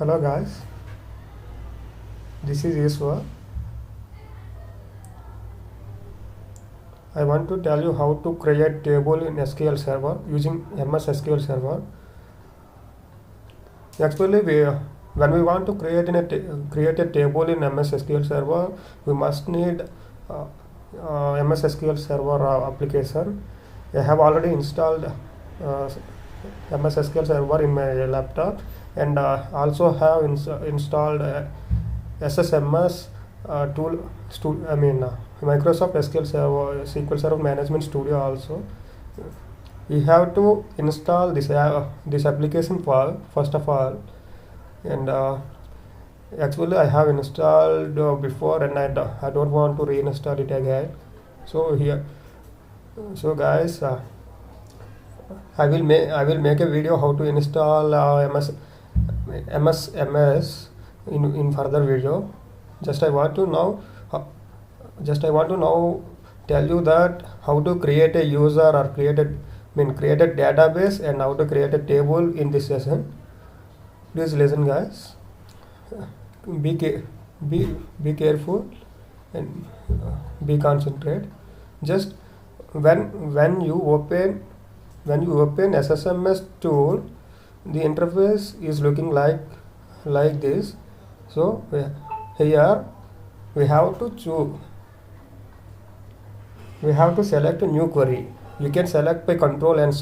Hello guys, this is Iswa. I want to tell you how to create table in SQL Server using MS SQL Server. Actually, when we want to create a table in MS SQL Server, we must need uh, MS SQL Server application. I have already installed MS SQL Server in my laptop, and also have installed SSMS Microsoft SQL Server Management Studio also. We have to install this application first of all, and actually I have installed before, and I don't want to reinstall it again. So guys, I will make a video how to install MS in further video. Just I want to now just I want to now tell you that how to create a user or create a database, and how to create a table in this session. Please listen guys. Be ca- be careful, and be concentrate. Just when you open SSMS tool, the interface is looking like this. So here we have to choose we have to select a new query. You can select by control and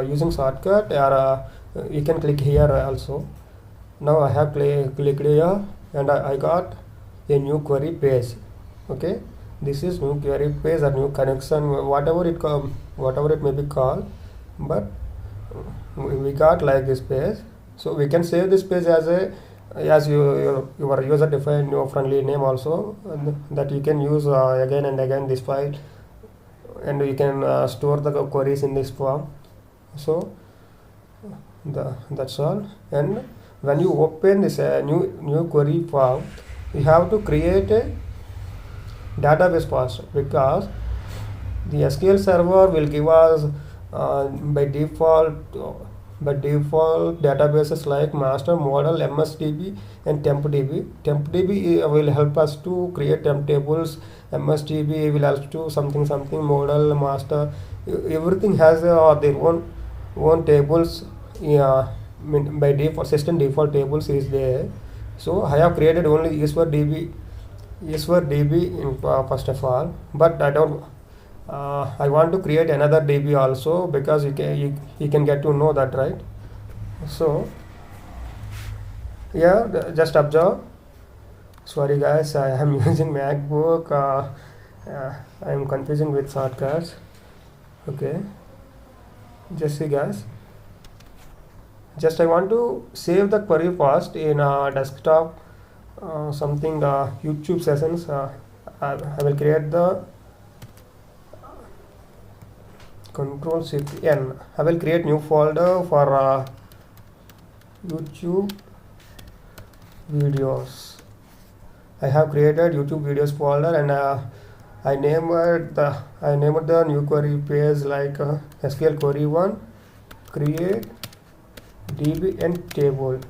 using shortcut, or you can click here also. Now I have clicked here, and I got a new query page. Okay, this is new query page or new connection, whatever it may be called, but we got like this page. So we can save this page as your user defined new friendly name also, that you can use again and again this file, and you can store the queries in this form. So that's all. And when you open this new query form, you have to create a database first, because the SQL server will give us by default databases like master, model, MSDB, and tempdb. Tempdb will help us to create temp tables. MSDB will help to something, model, master, everything has their own tables. Yeah, by default system default tables is there. So I have created only ESWR DB in first of all, but I don't I want to create another DB also, because you can get to know that, right? So yeah, just observe. Sorry guys, I am using MacBook. I am confusing with shortcuts. Okay, just see guys. Just I want to save the query first in desktop, something YouTube sessions. I will create the Control-Shift-N. I will create new folder for YouTube videos. I have created YouTube videos folder, and I named the new query page like SQL query 1 create DB and table.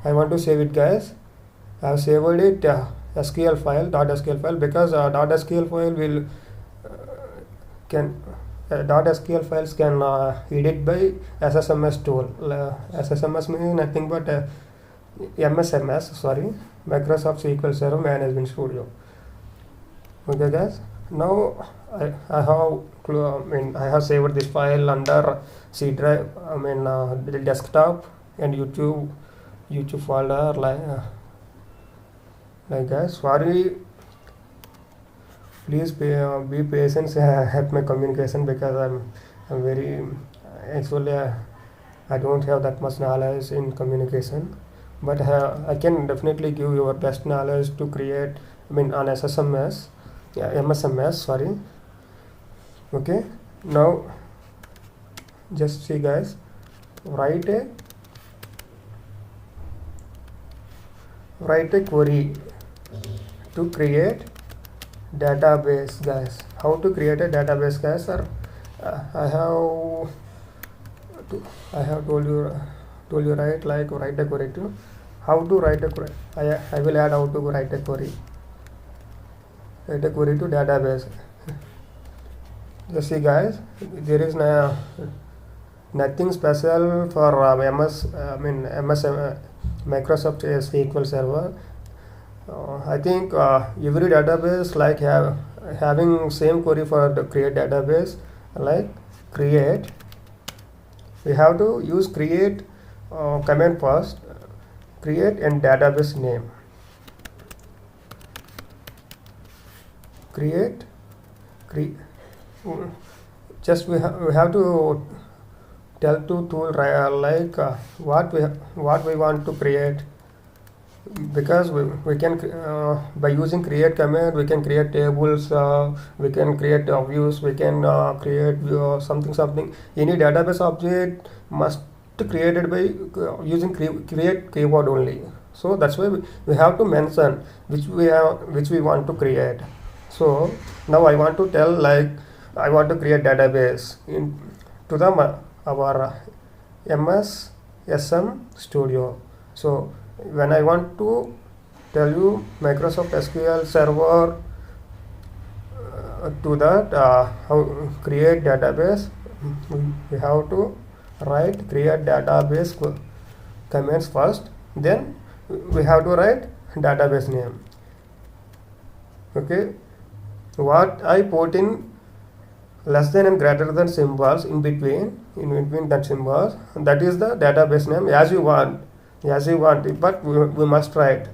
I want to save it guys. I have saved it SQL file .SQL file, because .SQL file will .SQL files can edit by SSMS tool. SSMS means nothing but MSMS, sorry, Microsoft SQL Server Management Studio. Okay guys, now I have saved this file under C drive, the desktop and YouTube folder, like guys. Sorry, please be patient, help my communication, because I'm very actually I don't have that much knowledge in communication, but I can definitely give your best knowledge to create on SSMS, MSMS, sorry. Okay, now just see guys, write a query to create database guys. How to create a database guys, sir? I have told you told you, right? Like write a query to how to write a query. I will add how to write a query. Write a query to database. Just see, guys, there is nothing special for Microsoft SQL Server. I think every database like having same query for the create database, like create. We have to use create command first. Create and database name. Create. Just we have to tell to tool like what we want to create, because we can by using create command we can create tables, we can create views, we can create something. Any database object must created by using create keyword only. So that's why we have to mention which we want to create. So now I want to tell, like I want to create database to the our MS SM Studio. So when I want to tell you Microsoft SQL Server to that how create database, we have to write create database commands first, then we have to write database name. Okay, what I put in less than and greater than symbols in between that symbols, that is the database name as you want it, but we must write.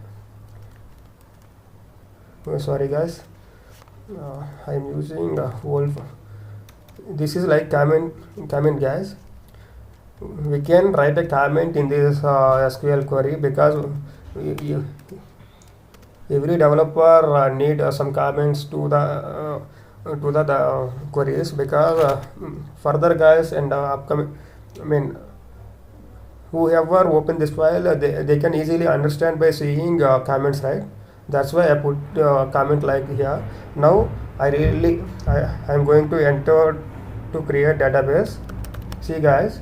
Sorry guys, I am using old. This is like comment guys. We can write a comment in this SQL query, because every developer need some comments to the queries, because further guys and upcoming, whoever open this file, they can easily understand by seeing comments, right? That's why I put comment like here. Now I am going to enter to create database. See guys,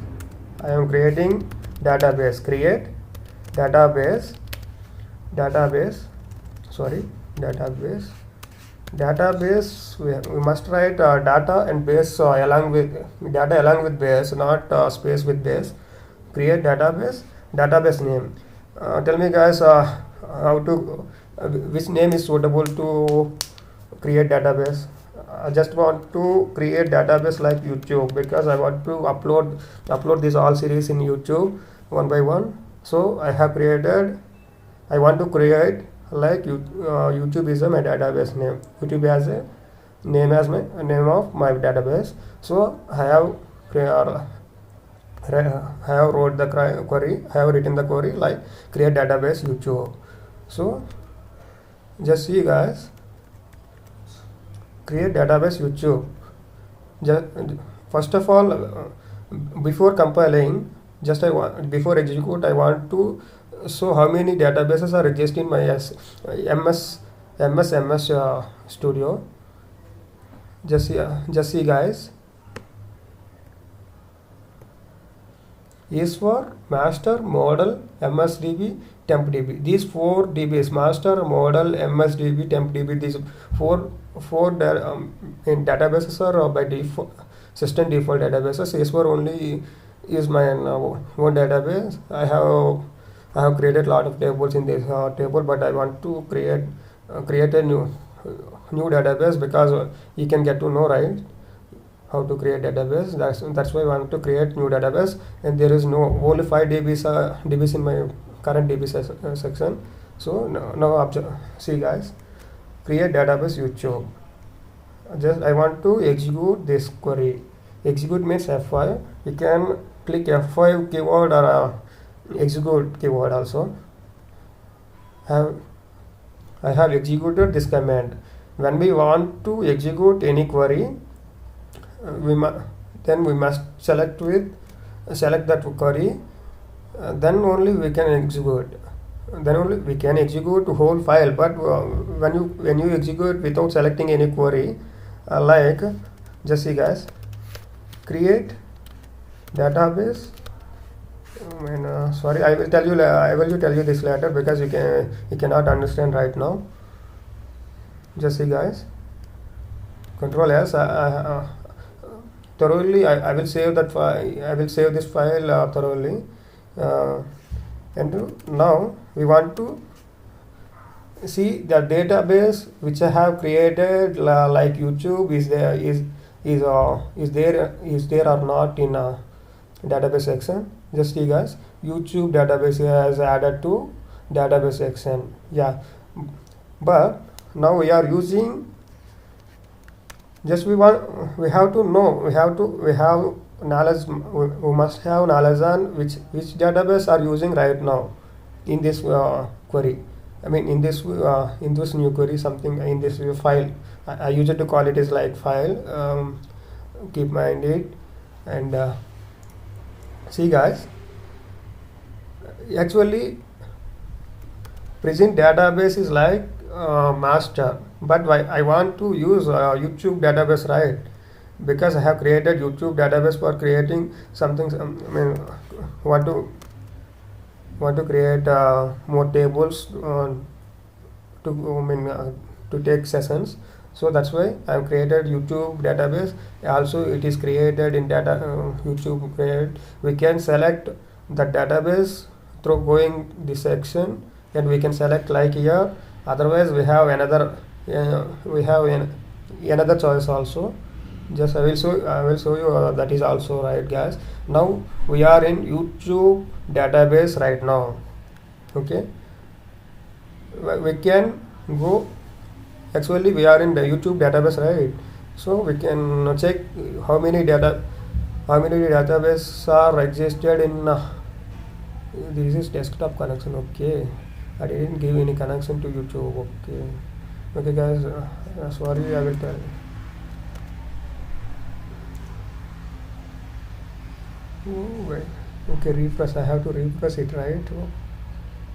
I am creating database. Create database. We must write data and base along with base, not space with base. Create database name. Tell me guys, how to which name is suitable to create database. I just want to create database like YouTube, because I want to upload this all series in YouTube one by one. So I want to create like YouTube is my database name. YouTube has a name as my name of my database. So I have wrote the query. I have written the query like create database YouTube. So just see guys, create database YouTube. First of all, before compiling, before execute, I want to show how many databases are registered in my MS Studio. Just see guys. Is for master, model, MSDB, TempDB. These 4 DBs, master, model, MSDB, TempDB. These four in databases are by default system default databases. S4 only is my own database. I have created a lot of tables in this table, but I want to create a new database, because you can get to know, right, how to create database. That's why I want to create new database, and there is no only 5 DBs in my current DB section. So now see guys, create database YouTube. Just I want to execute this query. Execute means F5. You can click F5 keyword or execute keyword also. I have executed this command. When we want to execute any query, we must select that query. Then only we can execute. Then only we can execute whole file. But when you execute without selecting any query, like just see guys, create database Sorry, I will tell you. I will tell you this later because you cannot understand right now. Just see, guys. Control S. Thoroughly, I will save that file. I will save this file thoroughly. And now we want to see the database which I have created, like YouTube, is there or not in database section. Just see, guys, YouTube database has added to database section. Yeah, but now we are using, just we have to know, we have knowledge, we must have knowledge on which database are using right now in this query. I mean, in this new query, something in this file. I used to call it as like file. Keep mind it. And see, guys, actually present database is like master, but I want to use YouTube database, right? Because I have created YouTube database for creating something. I mean, want to create more tables to take sessions. So that's why I have created YouTube database. Also, it is created in YouTube created. We can select the database through going this section, and we can select like here. Otherwise, we have another another choice also. Just I will show you that is also right, guys. Now we are in YouTube database right now. Okay, we can go. Actually, we are in the YouTube database, right? So we can check how many databases are existed in. This is desktop connection. Okay, I didn't give any connection to YouTube. Okay, guys. Sorry, I will tell. Oh, wait. Okay, refresh. I have to refresh it, right? Oh,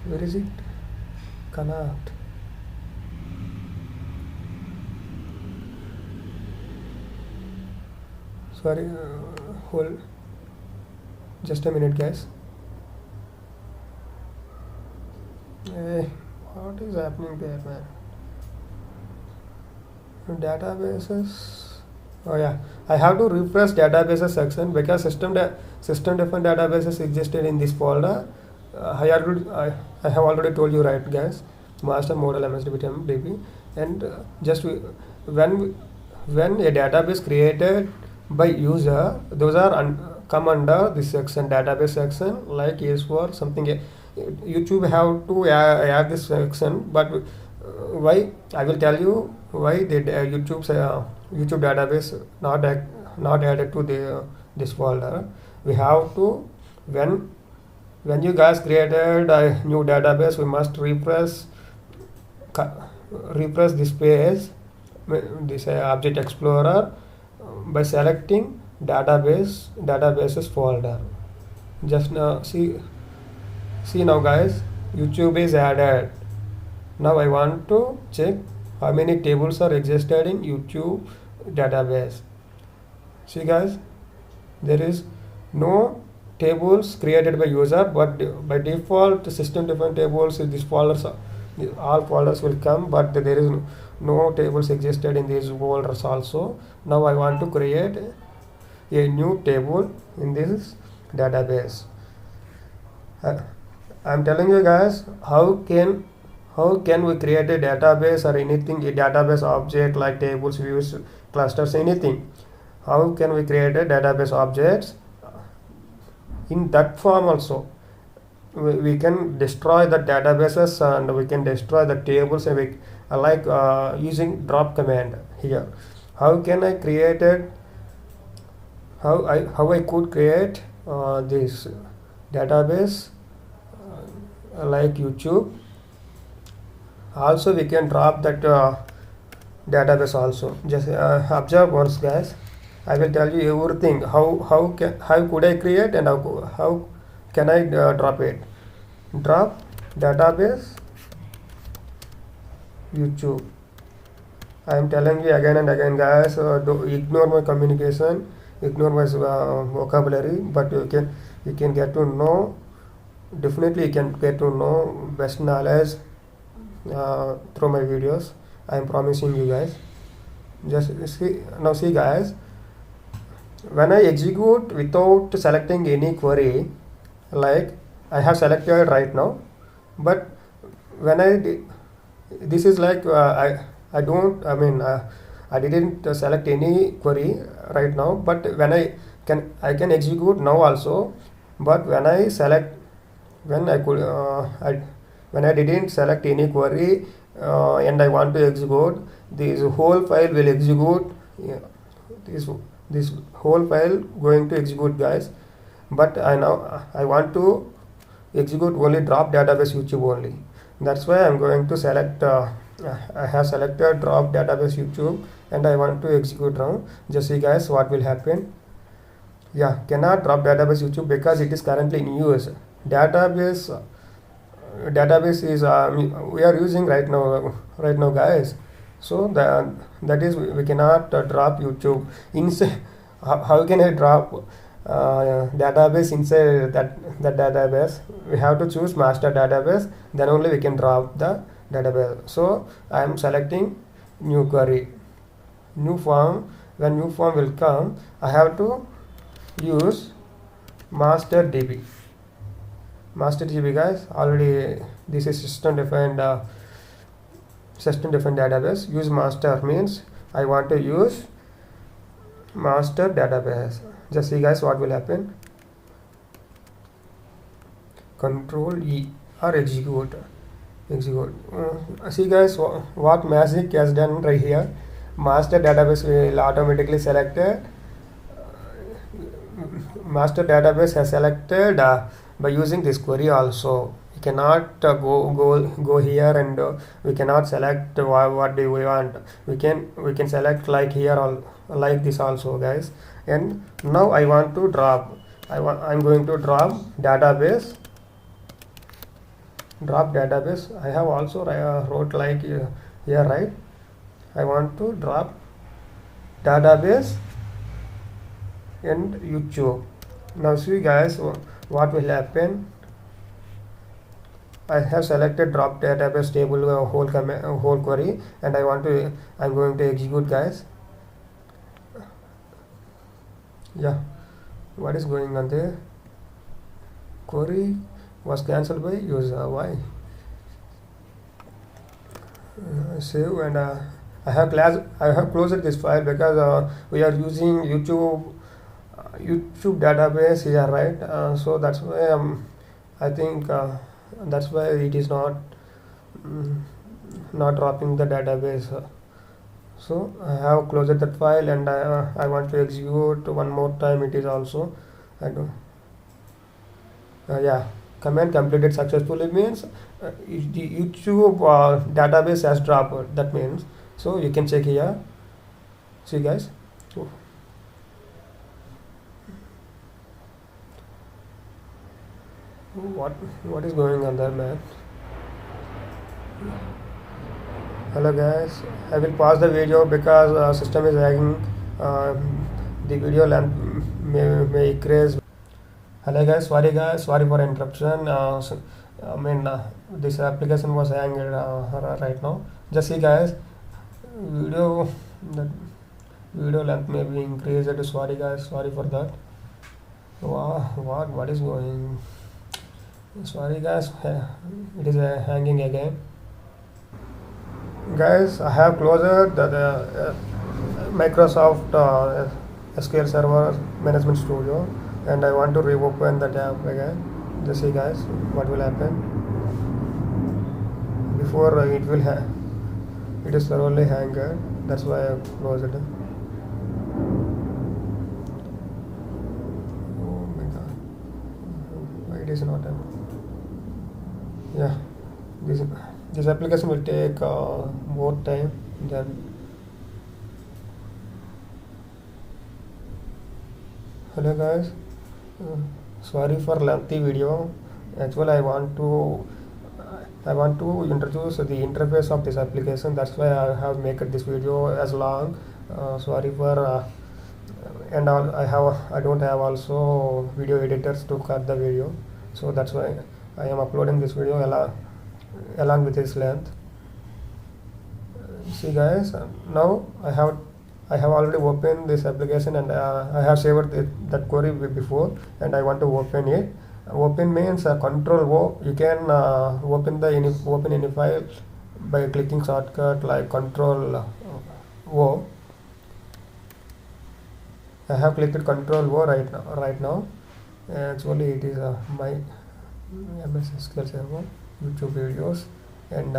where is it? Connect. Sorry, hold. Just a minute, guys. Hey, what is happening there, man? Databases. Oh yeah, I have to refresh databases section because system different databases existed in this folder. I have already told you, right, guys? Master model MSDB, and just when a database created by user, those are come under this section, database section, like is for something. YouTube have to add this section, but why? I will tell you why the YouTube database not added to this folder. We have to, when you guys created a new database, we must refresh this page, this object explorer, by selecting databases folder. Just now see now, guys, YouTube is added. Now I want to check how many tables are existed in YouTube database. See, guys, there is no tables created by user, but by default system different tables in these folders, all folders will come, but there is no tables existed in these folders also. Now I want to create a new table in this database. I'm telling you, guys, how can we create a database or anything, a database object like tables, views, clusters, anything. How can we create a database objects in that form also? We can destroy the databases and we can destroy the tables, and we like using drop command here. How can I create it? How I could create this database like YouTube. Also, we can drop that database also. Just observe once, guys. I will tell you everything. How could I create and how can I drop it? Drop database YouTube. I am telling you again and again, guys. Don't ignore my communication, ignore my vocabulary, but you can get to know definitely you can get to know best knowledge through my videos. I am promising you guys. Just see now, see guys, when I execute without selecting any query, like I have selected right now, but when this is like I don't, I didn't select any query right now, but when I can execute now also, but when I select, when I could when I didn't select any query and I want to execute, this whole file will execute. Yeah, this whole file going to execute, guys. But I want to execute only drop database YouTube only. That's why I'm going to select. I have selected drop database YouTube and I want to execute now. Just see guys what will happen. Yeah, cannot drop database YouTube because it is currently in use. Database is we are using right now guys. So that is we cannot drop YouTube inside. How can I drop database inside that database? We have to choose master database, then only we can drop the database. So I am selecting new query, new form. When new form will come, I have to use master DB guys. Already this is system defined database. Use master means I want to use master database. Just see guys what will happen. Control E or execute. See guys what magic has done right here. Master database will automatically selected. Master database has selected by using this query also. We cannot go here and we cannot select what do we want. We can select like here or like this also, guys. And now I want to drop. I'm going to drop database. I have also wrote like here, right? I want to drop database and YouTube. Now see guys what will happen. I have selected drop database table whole query and I'm going to execute, guys. Yeah, what is going on there? Query was cancelled by user. Why? Save and I have closed this file because we are using YouTube database here, right? So that's why I think that's why it is not dropping the database. So I have closed that file and I want to execute one more time. It is also yeah, command completed successfully means the YouTube database has dropped. That means, so you can check here. See guys. What is going on there, man? Hello guys, I will pause the video because system is lagging. The video length may increase. Hello guys, sorry for interruption. This application was hanging right now. Just see guys, video length may be increased. Sorry guys, sorry for that. Wow, what is going? Sorry guys, it is hanging again. Guys, I have closed the Microsoft SQL Server Management Studio and I want to reopen the tab again. Just see guys what will happen. Before it is thoroughly hanged. That's why I closed it. Oh my god, why it is not happening? Yeah, this application will take more time than. Hello guys, sorry for lengthy video. Actually I want to introduce the interface of this application. That's why I have made this video as long. Sorry for and I don't have also video editors to cut the video, so that's why I am uploading this video along with its length. See guys, now I have already opened this application, and I have saved that query before, and I want to open it. Open means Control O. You can open any file by clicking shortcut like Control O. I have clicked Control O right now. Actually, it is my MS SQL Server, YouTube videos, and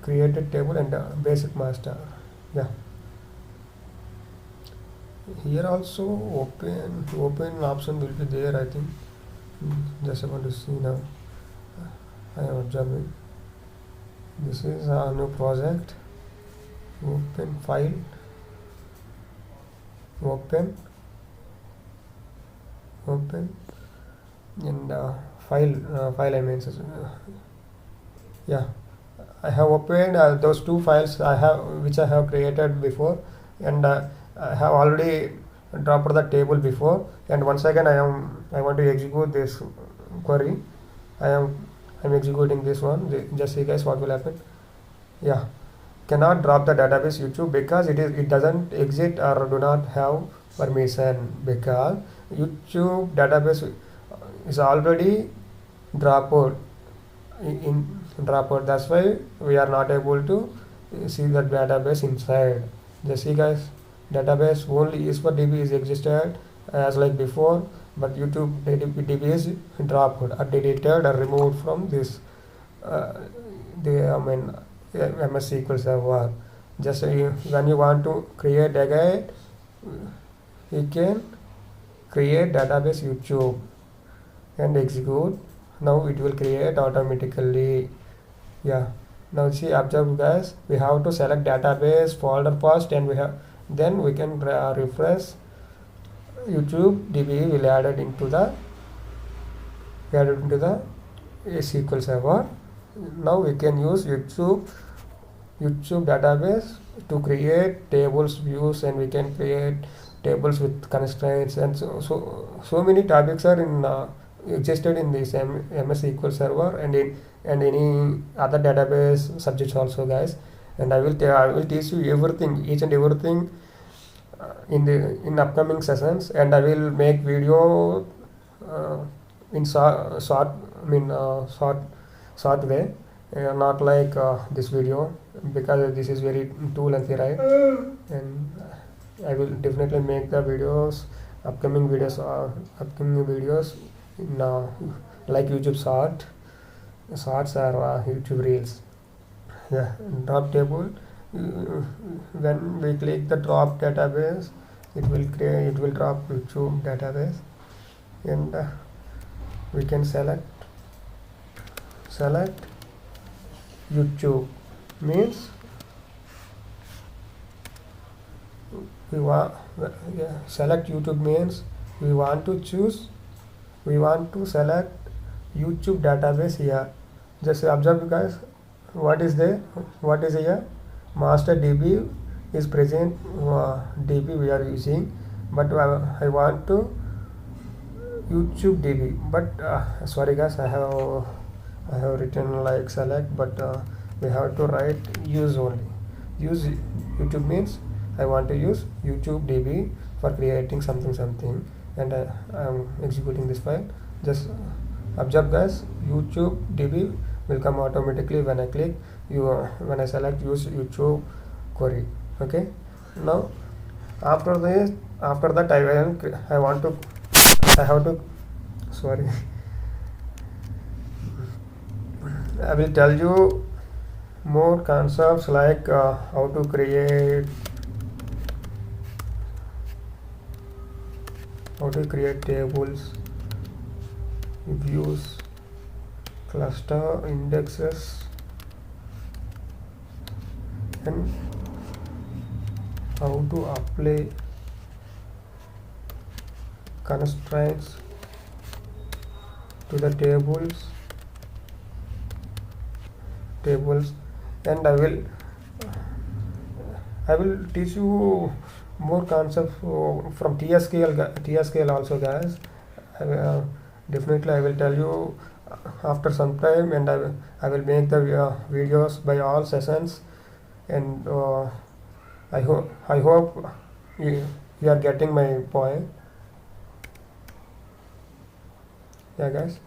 created table and basic master. Yeah. Here also open option will be there, I think. Just I want to see now. I am observing. This is a new project. Open file. Open and file I mean. Yeah, I have opened those two files which I have created before, and I have already dropped the table before, and once again I want to execute this query. I'm executing this one. Just see guys what will happen. Yeah, cannot drop the database YouTube because it doesn't exist or do not have permission, because YouTube database is already dropped dropped. That's why we are not able to see the database inside. Just see guys, database only is for DB is existed as like before, but YouTube DB is dropped or deleted or removed from this MS SQL Server. Just when you want to create again, you can create database YouTube and execute. Now it will create automatically. Yeah, now see, observe guys, we have to select database folder first, and then we can refresh. YouTube DB will add it into the SQL Server. Now we can use YouTube database to create tables, views, and we can create tables with constraints, and so many topics are existed in this MS SQL Server and any other database subjects also guys. And I will teach you everything, each and everything in upcoming sessions, and I will make video in short way, not like this video, because this is very too lengthy, right? And I will definitely make the videos, upcoming videos in like YouTube shorts or YouTube reels. Yeah, drop table. When we click the drop database, it will drop YouTube database, and we can select YouTube. Means select YouTube means we want to select YouTube database here. Just observe guys, what is here? Master DB is present, DB we are using, but I want to YouTube DB, but sorry guys, I have written like select, but we have to write use only. Use YouTube means I want to use YouTube DB for creating something, and I am executing this file. Just observe guys, YouTube DB will come automatically when I click when I select use YouTube query. Okay, now after that I will tell you more concepts like how to create tables, views, cluster, indexes, and how to apply constraints to the tables, and I will teach you more concepts from TSQL also guys. Definitely I will tell you after some time, and I will make the videos by all sessions, and I hope you are getting my point. Yeah, guys,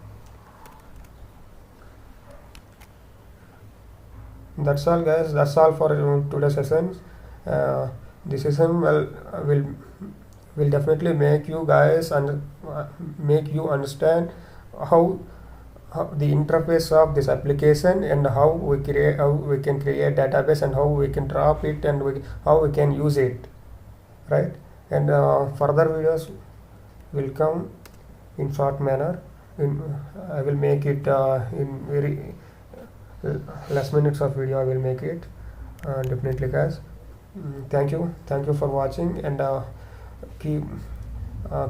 that's all, guys. That's all for today's session. This session will definitely make you guys and make you understand how the interface of this application, and how we can create database, and how we can drop it, and how we can use it, right? And further videos will come in short manner. I will make it in very less minutes of video. I will make it definitely, guys. Thank you for watching, and keep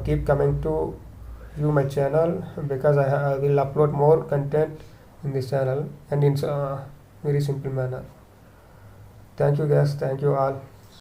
keep coming to view my channel, because I will upload more content in this channel, and in very simple manner. Thank you, guys. Thank you all.